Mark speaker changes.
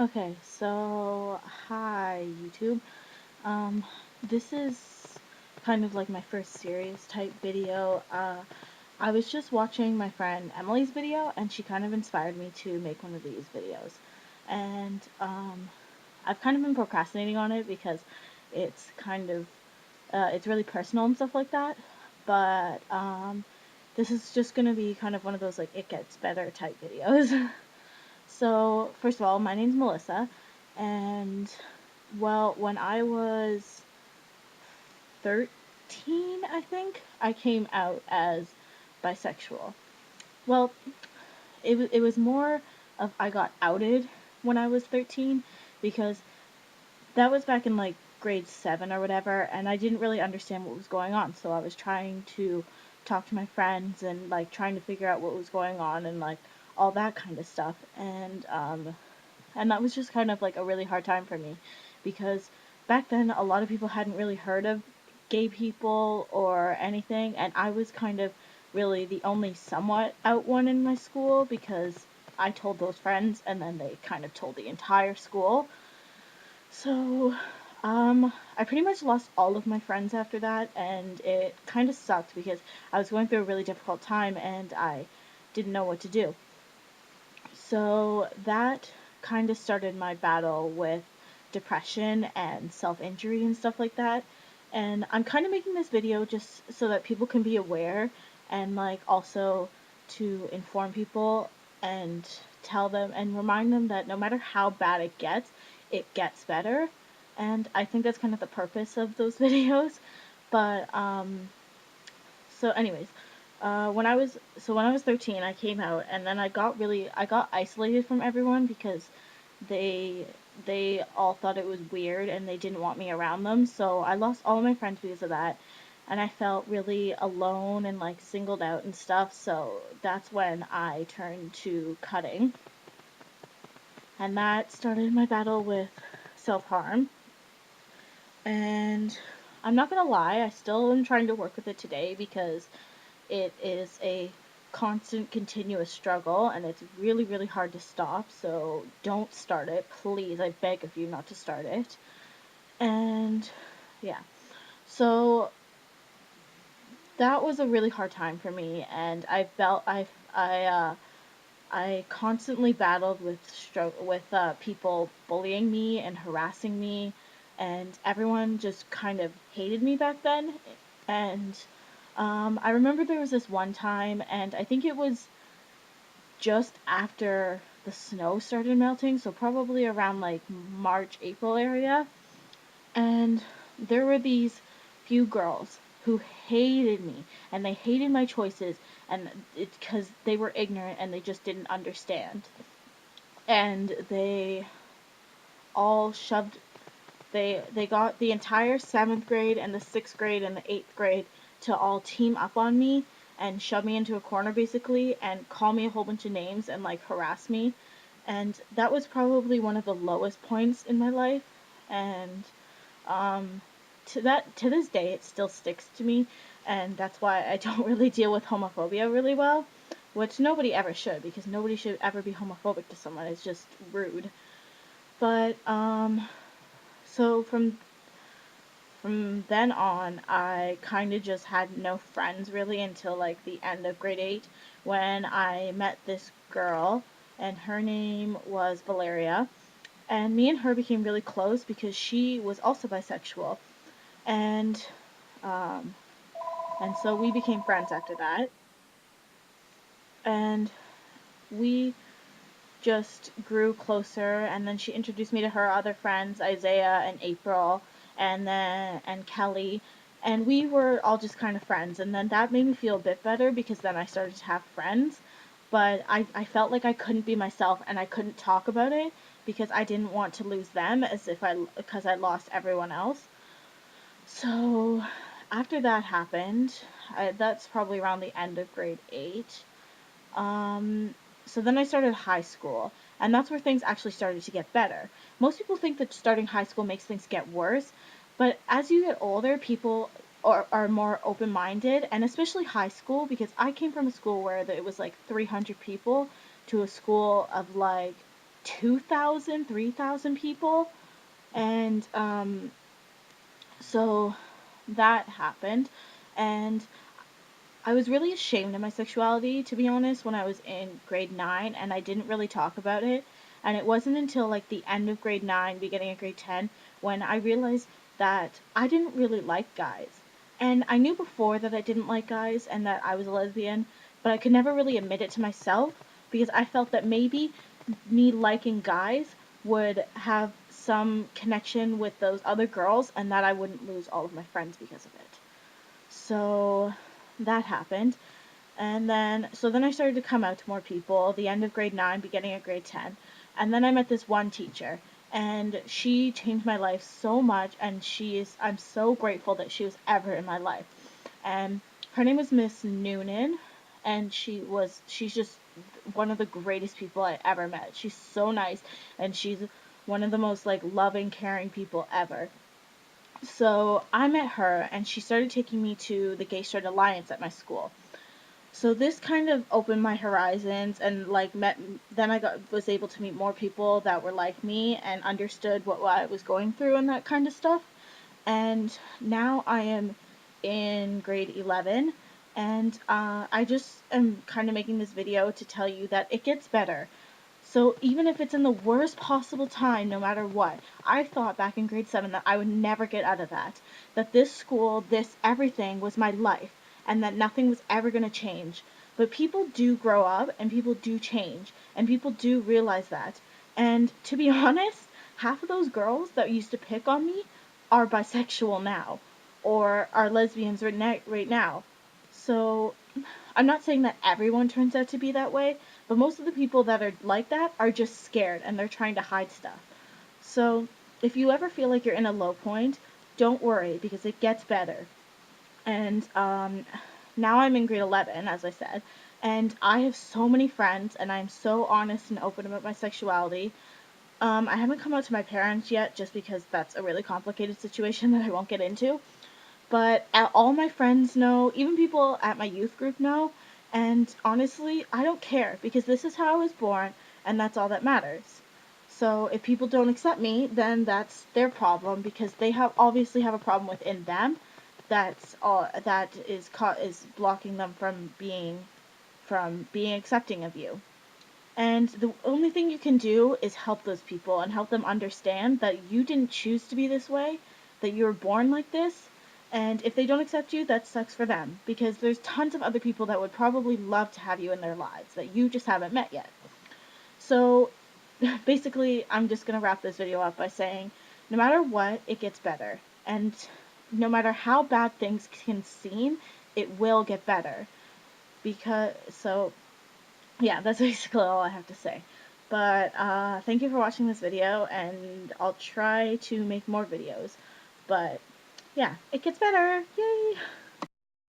Speaker 1: Okay, so hi YouTube. Um, this is kind of like my first serious type video. I was just watching my friend Emily's video, and she kind of inspired me to make one of these videos. And I've kind of been procrastinating on it because it's kind of it's really personal and stuff like that. But this is just gonna be kind of one of those like it gets better type videos. So, first of all, my name's Melissa, and well, when I was 13, I think, I came out as bisexual. Well, it was more of I got outed when I was 13 because that was back in like grade 7 or whatever, and I didn't really understand what was going on. So I was trying to talk to my friends and like trying to figure out what was going on and like all that kind of stuff. And that was just kind of like a really hard time for me because back then a lot of people hadn't really heard of gay people or anything, and I was kind of really the only somewhat out one in my school because I told those friends and then they kind of told the entire school. So I pretty much lost all of my friends after that, and it kind of sucked because I was going through a really difficult time and I didn't know what to do. So that kind of started my battle with depression and self injury and stuff like that. And I'm kind of making this video just so that people can be aware and like also to inform people and tell them and remind them that no matter how bad it gets better. And I think that's kind of the purpose of those videos. But anyways, when I was 13, I came out, and then I got isolated from everyone because they they all thought it was weird and they didn't want me around them. So I lost all of my friends because of that, and I felt really alone and like singled out and stuff. So that's when I turned to cutting, and that started my battle with self harm. And I'm not gonna lie, I still am trying to work with it today because it is a constant, continuous struggle, and it's really, really hard to stop. So don't start it, please. I beg of you not to start it. And yeah, so that was a really hard time for me, and I constantly battled with people bullying me and harassing me, and everyone just kind of hated me back then. And I remember there was this one time, and I think it was just after the snow started melting, so probably around like March, April area. And there were these few girls who hated me and they hated my choices, and it's because they were ignorant and they just didn't understand. And they all shoved they got the entire 7th grade and the 6th grade and the 8th grade to all team up on me and shove me into a corner basically and call me a whole bunch of names and like harass me. And that was probably one of the lowest points in my life. And um to this day it still sticks to me, and that's why I don't really deal with homophobia really well, which nobody ever should, because nobody should ever be homophobic to someone. It's just rude. But so from then on, I kind of just had no friends really until like the end of grade 8 when I met this girl, and her name was Valeria. And me and her became really close because she was also bisexual. And um, so we became friends after that. And we just grew closer, and then she introduced me to her other friends, Isaiah and April, and Kelly, and we were all just kind of friends. And then that made me feel a bit better because then I started to have friends, but I felt like I couldn't be myself and I couldn't talk about it because I didn't want to lose them as if I because I lost everyone else. So after that happened, that's probably around the end of grade 8. um, so then I started high school, and that's where things actually started to get better. Most people think that starting high school makes things get worse, but as you get older, people are more open minded, and especially high school, because I came from a school where it was like 300 people to a school of like 2,000, 3,000 people. And so that happened. And I was really ashamed of my sexuality, to be honest, when I was in grade 9, and I didn't really talk about it. And it wasn't until like the end of grade 9, beginning of grade 10, when I realized that I didn't really like guys. And I knew before that I didn't like guys and that I was a lesbian, but I could never really admit it to myself because I felt that maybe me liking guys would have some connection with those other girls and that I wouldn't lose all of my friends because of it. So that happened. And then I started to come out to more people, the end of grade 9, beginning of grade 10. And then I met this one teacher, and she changed my life so much, and I'm so grateful that she was ever in my life. And her name was Miss Noonan, and she's just one of the greatest people I ever met. She's so nice, and she's one of the most like loving, caring people ever. So I met her, and she started taking me to the Gay Straight Alliance at my school. So this kind of opened my horizons and like then I was able to meet more people that were like me and understood what I was going through and that kind of stuff. And now I am in grade 11, and I just am kind of making this video to tell you that it gets better. So even if it's in the worst possible time, no matter what, I thought back in grade 7 that I would never get out of that. That this school, this everything was my life, and that nothing was ever going to change. But people do grow up, and people do change, and people do realize that. And to be honest, half of those girls that used to pick on me are bisexual now, or are lesbians right now. So I'm not saying that everyone turns out to be that way, but most of the people that are like that are just scared and they're trying to hide stuff. So if you ever feel like you're in a low point, don't worry because it gets better. And now I'm in grade 11, as I said, and I have so many friends and I'm so honest and open about my sexuality. I haven't come out to my parents yet just because that's a really complicated situation that I won't get into. But all my friends know, even people at my youth group know, and honestly, I don't care because this is how I was born and that's all that matters. So if people don't accept me, then that's their problem because they have obviously have a problem within them that's all that is blocking them from being accepting of you. And the only thing you can do is help those people and help them understand that you didn't choose to be this way, that you were born like this. And if they don't accept you, that sucks for them because there's tons of other people that would probably love to have you in their lives that you just haven't met yet. So basically, I'm just going to wrap this video up by saying no matter what, it gets better. And no matter how bad things can seem, it will get better. So yeah, that's basically all I have to say. But thank you for watching this video, and I'll try to make more videos. But yeah, it gets better. Yay!